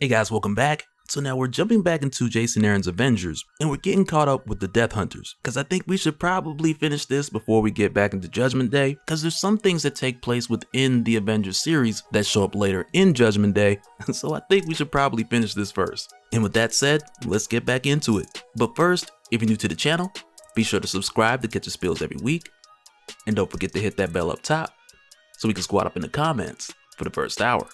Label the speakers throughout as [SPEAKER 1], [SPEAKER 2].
[SPEAKER 1] Hey guys, welcome back. So now we're jumping back into Jason Aaron's Avengers, and we're getting caught up with the Death Hunters, because I think we should probably finish this before we get back into Judgment Day, because there's some things that take place within the Avengers series that show up later in Judgment Day, so I think we should probably finish this first. And with that said, let's get back into it. But first, if you're new to the channel, be sure to subscribe to get your spills every week, and don't forget to hit that bell up top, so we can squat up in the comments for the first hour.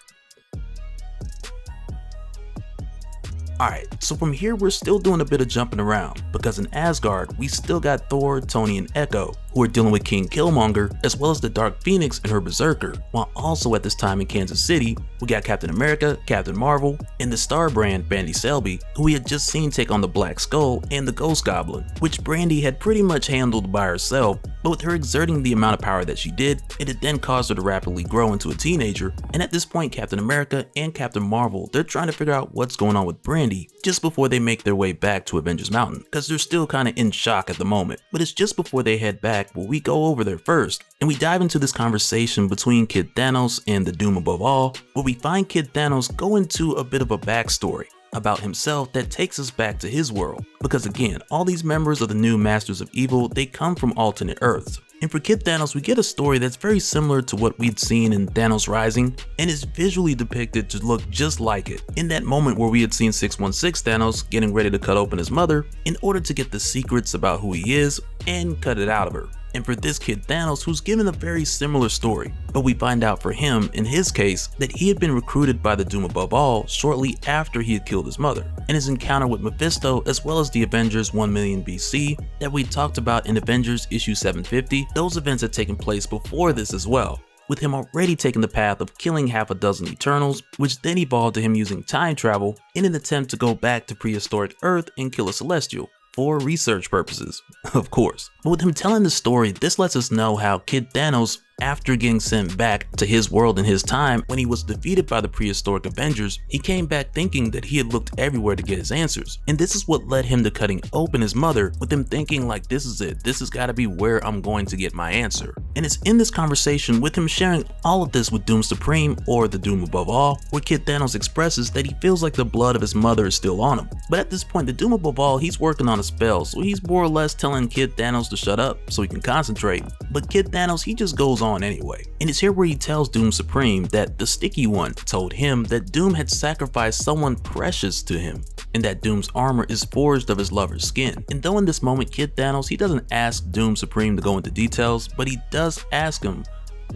[SPEAKER 1] Alright, so from here we're still doing a bit of jumping around, because in Asgard we still got Thor, Tony, and Echo, who are dealing with King Killmonger, as well as the Dark Phoenix and her Berserker, while also at this time in Kansas City, we got Captain America, Captain Marvel, and the Star Brand, Brandy Selby, who we had just seen take on the Black Skull and the Ghost Goblin, which Brandy had pretty much handled by herself, but with her exerting the amount of power that she did, it had then caused her to rapidly grow into a teenager, and at this point Captain America and Captain Marvel, they're trying to figure out what's going on with Brandy just before they make their way back to Avengers Mountain, because they're still kinda in shock at the moment. But it's just before they head back where we go over there first, and we dive into this conversation between Kid Thanos and the Doom above all, where we find Kid Thanos go into a bit of a backstory about himself that takes us back to his world, because again, all these members of the new Masters of Evil, they come from alternate Earths. And for Kid Thanos, we get a story that's very similar to what we'd seen in Thanos Rising, and is visually depicted to look just like it, in that moment where we had seen 616 Thanos getting ready to cut open his mother in order to get the secrets about who he is and cut it out of her. And for this Kid Thanos, who's given a very similar story, but we find out for him, in his case, that he had been recruited by the Doom above all shortly after he had killed his mother, and his encounter with Mephisto, as well as the Avengers 1 million BC that we talked about in Avengers issue 750, those events had taken place before this as well, with him already taking the path of killing half a dozen Eternals, which then evolved to him using time travel in an attempt to go back to prehistoric Earth and kill a Celestial. For research purposes, of course. But with him telling the story, this lets us know how Kid Thanos, after getting sent back to his world in his time when he was defeated by the prehistoric Avengers, he came back thinking that he had looked everywhere to get his answers. And this is what led him to cutting open his mother, with him thinking like, this is it, this has got to be where I'm going to get my answer. And it's in this conversation with him sharing all of this with Doom Supreme, or the Doom above all, where Kid Thanos expresses that he feels like the blood of his mother is still on him. But at this point, the Doom above all, he's working on a spell, so he's more or less telling Kid Thanos to shut up so he can concentrate. But Kid Thanos, he just goes on anyway. And it's here where he tells Doom Supreme that the Sticky One told him that Doom had sacrificed someone precious to him, and that Doom's armor is forged of his lover's skin. And though in this moment Kid Thanos, he doesn't ask Doom Supreme to go into details, but he does ask him,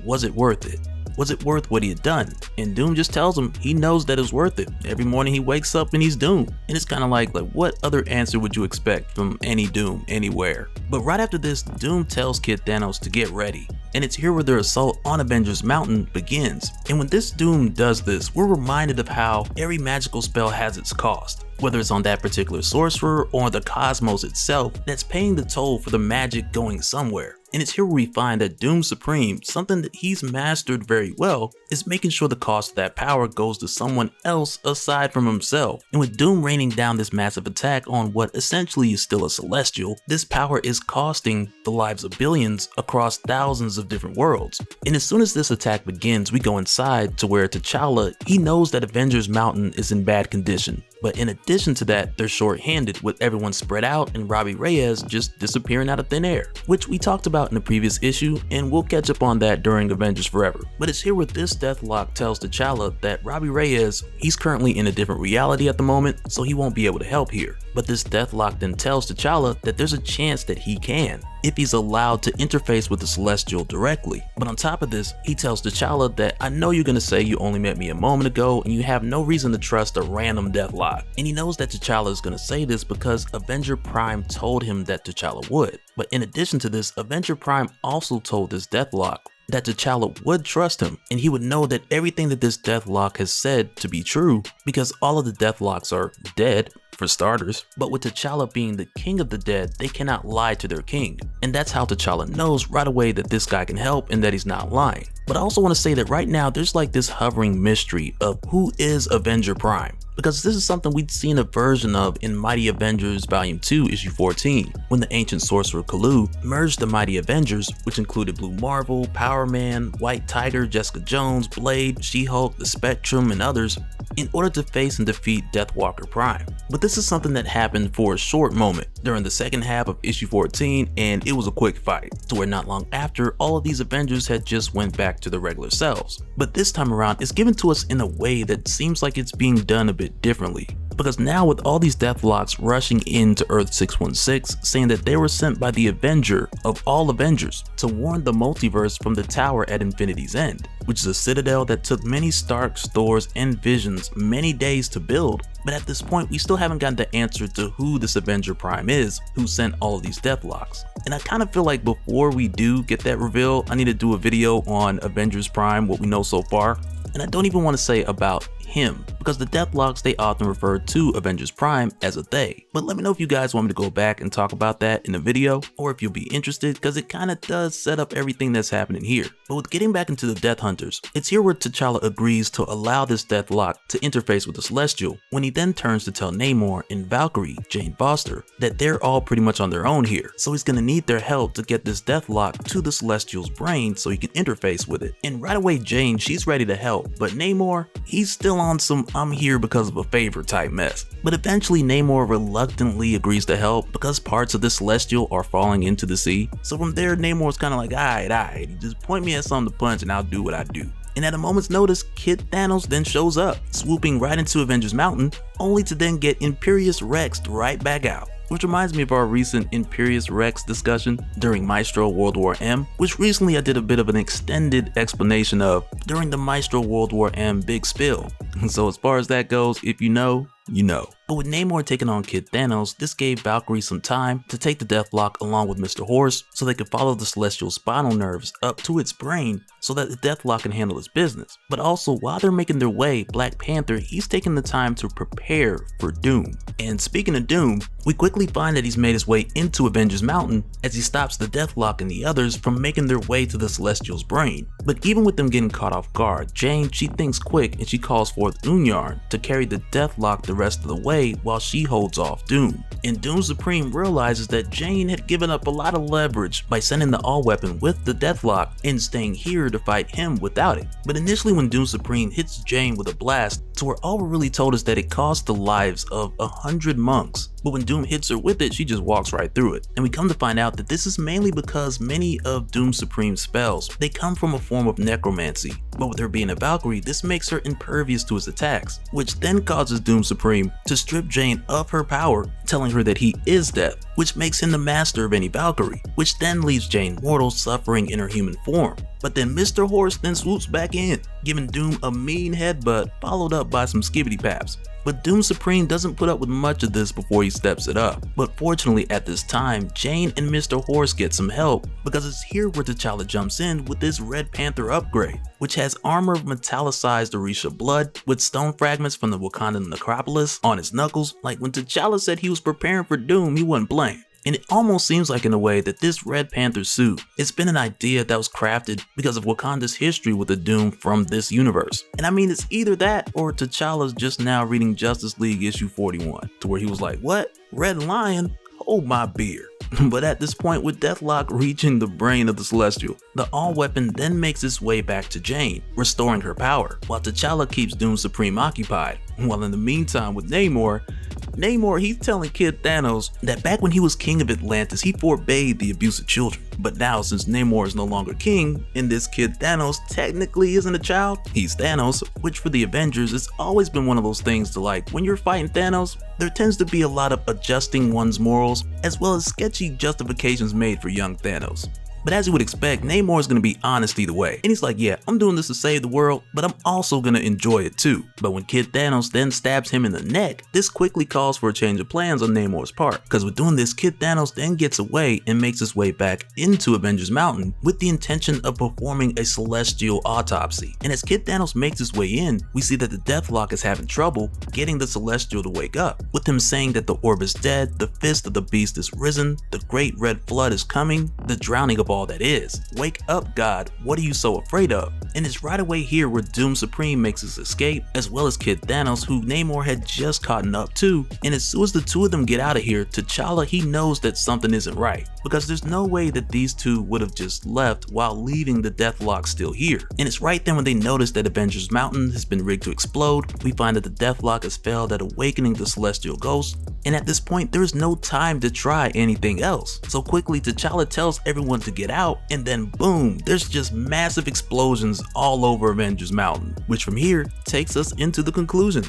[SPEAKER 1] was it worth it? Was it worth what he had done? And Doom just tells him he knows that it's worth it. Every morning he wakes up and he's Doom. And it's kind of like what other answer would you expect from any Doom anywhere? But right after this, Doom tells Kid Thanos to get ready. And it's here where their assault on Avengers Mountain begins. And when this Doom does this, we're reminded of how every magical spell has its cost. Whether it's on that particular sorcerer or the cosmos itself that's paying the toll for the magic going somewhere. And it's here where we find that Doom Supreme, something that he's mastered very well, is making sure the cost of that power goes to someone else aside from himself. And with Doom raining down this massive attack on what essentially is still a Celestial, this power is costing the lives of billions across thousands of different worlds. And as soon as this attack begins, we go inside to where T'Challa, he knows that Avengers Mountain is in bad condition. But in addition to that, they're short-handed, with everyone spread out and Robbie Reyes just disappearing out of thin air, which we talked about in the previous issue, and we'll catch up on that during Avengers Forever. But it's here where this Deathlock tells T'Challa that Robbie Reyes, he's currently in a different reality at the moment, so he won't be able to help here. But this Deathlock then tells T'Challa that there's a chance that he can, if he's allowed to interface with the Celestial directly. But on top of this, he tells T'Challa that, I know you're gonna say you only met me a moment ago and you have no reason to trust a random Deathlock. And he knows that T'Challa is gonna say this because Avenger Prime told him that T'Challa would. But in addition to this, Avenger Prime also told this Deathlock that T'Challa would trust him, and he would know that everything that this Deathlock has said to be true, because all of the Deathlocks are dead, for starters. But with T'Challa being the king of the dead, they cannot lie to their king. And that's how T'Challa knows right away that this guy can help and that he's not lying. But I also want to say that right now there's like this hovering mystery of who is Avenger Prime. because this is something we'd seen a version of in Mighty Avengers Volume 2 Issue 14, when the ancient sorcerer Kalu merged the Mighty Avengers, which included Blue Marvel, Power Man, White Tiger, Jessica Jones, Blade, She-Hulk, the Spectrum, and others, in order to face and defeat Deathwalker Prime. But this is something that happened for a short moment during the second half of issue 14, and it was a quick fight, to where not long after, all of these Avengers had just went back to their regular selves. But this time around, it's given to us in a way that seems like it's being done a bit differently. Because now with all these Deathlocks rushing into Earth 616, saying that they were sent by the Avenger of all Avengers to warn the multiverse from the tower at Infinity's End, which is a citadel that took many Starks, Thors, and Visions many days to build. But at this point, we still haven't gotten the answer to who this Avenger Prime is, who sent all of these Deathlocks. And I kind of feel like before we do get that reveal, I need to do a video on Avengers Prime, what we know so far. And I don't even want to say about him, because the Deathlocks, they often refer to Avengers Prime as a they. But let me know if you guys want me to go back and talk about that in a video, or if you'll be interested, because it kind of does set up everything that's happening here. But with getting back into the Death Hunters, it's here where T'Challa agrees to allow this Deathlock to interface with the Celestial, when he then turns to tell Namor and Valkyrie, Jane Foster, that they're all pretty much on their own here. So he's gonna need their help to get this Deathlock to the Celestial's brain so he can interface with it. And right away, Jane, she's ready to help, but Namor, he's still on some I'm here because of a favor type mess. But eventually Namor reluctantly agrees to help because parts of the Celestial are falling into the sea. So from there, Namor's kind of like, alright, you just point me at something to punch and I'll do what I do. And at a moment's notice, Kid Thanos then shows up, swooping right into Avengers Mountain, only to then get Imperious Rex'd right back out. Which reminds me of our recent Imperious Rex discussion during Maestro World War M, which recently I did a bit of an extended explanation of during the Maestro World War M big spill. So as far as that goes, if you know, you know. But with Namor taking on Kid Thanos, this gave Valkyrie some time to take the Deathlock along with Mr. Horse so they could follow the Celestial spinal nerves up to its brain so that the Deathlock can handle its business. But also, while they're making their way, Black Panther, he's taking the time to prepare for Doom. And speaking of Doom, we quickly find that he's made his way into Avengers Mountain as he stops the Deathlock and the others from making their way to the Celestial's brain. But even with them getting caught off guard, Jane, she thinks quick and she calls forth Unyarn to carry the Deathlock the rest of the way while she holds off Doom. And Doom Supreme realizes that Jane had given up a lot of leverage by sending the all-weapon with the Deathlock and staying here to fight him without it. But initially when Doom Supreme hits Jane with a blast, to where all really told us that it cost the lives of 100 monks. But when Doom hits her with it, she just walks right through it. And we come to find out that this is mainly because many of Doom Supreme's spells, they come from a form of necromancy. But with her being a Valkyrie, this makes her impervious to his attacks, which then causes Doom Supreme to strip Jane of her power, telling her that he is death, which makes him the master of any Valkyrie, which then leaves Jane mortal, suffering in her human form. But then Mr. Horse then swoops back in, giving Doom a mean headbutt followed up by some skibbity paps. But Doom Supreme doesn't put up with much of this before he steps it up. But fortunately at this time, Jane and Mr. Horse get some help, because it's here where T'Challa jumps in with this Red Panther upgrade, which has armor of metallicized Orisha blood with stone fragments from the Wakandan necropolis on his knuckles. Like when T'Challa said he was preparing for Doom, he wasn't playing. And it almost seems like in a way that this Red Panther suit, it's been an idea that was crafted because of Wakanda's history with the Doom from this universe. And I mean, it's either that or T'Challa's just now reading Justice League issue 41, to where he was like, what? Red Lion? Hold my beer. But at this point, with Deathlock reaching the brain of the Celestial, the all-weapon then makes its way back to Jane, restoring her power, while T'Challa keeps Doom Supreme occupied. While in the meantime with Namor, he's telling Kid Thanos that back when he was king of Atlantis, he forbade the abuse of children. But now, since Namor is no longer king, and this Kid Thanos technically isn't a child, he's Thanos, which for the Avengers, it's always been one of those things to like, when you're fighting Thanos, there tends to be a lot of adjusting one's morals, as well as sketchy justifications made for young Thanos. But as you would expect, Namor is going to be honest either way. And he's like, yeah, I'm doing this to save the world, but I'm also going to enjoy it too. But when Kid Thanos then stabs him in the neck, this quickly calls for a change of plans on Namor's part. Because with doing this, Kid Thanos then gets away and makes his way back into Avengers Mountain with the intention of performing a celestial autopsy. And as Kid Thanos makes his way in, we see that the Deathlock is having trouble getting the Celestial to wake up, with him saying that the orb is dead, the fist of the beast is risen, the great red flood is coming, the drowning of all that is. Wake up, God, what are you so afraid of? And it's right away here where Doom Supreme makes his escape, as well as Kid Thanos, who Namor had just caught up to. And as soon as the two of them get out of here, T'Challa, he knows that something isn't right, because there's no way that these two would have just left while leaving the Deathlock still here. And it's right then when they notice that Avengers Mountain has been rigged to explode, we find that the Deathlock has failed at awakening the Celestial Ghost, and at this point there is no time to try anything else. So quickly T'Challa tells everyone to get out, and then boom, there's just massive explosions all over Avengers Mountain, which from here takes us into the conclusion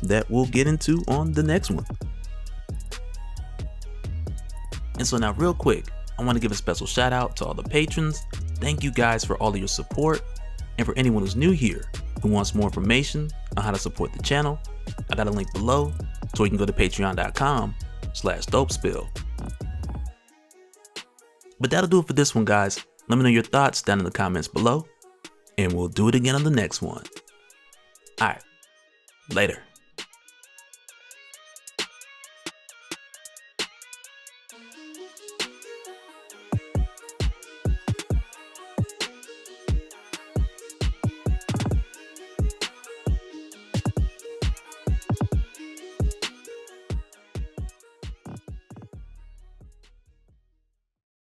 [SPEAKER 1] that we'll get into on the next one. And so now real quick, I want to give a special shout out to all the patrons. Thank you guys for all of your support, and for anyone who's new here who wants more information on how to support the channel, I got a link below so you can go to patreon.com/dopespill. But that'll do it for this one, guys. Let me know your thoughts down in the comments below, and we'll do it again on the next one. Alright, later.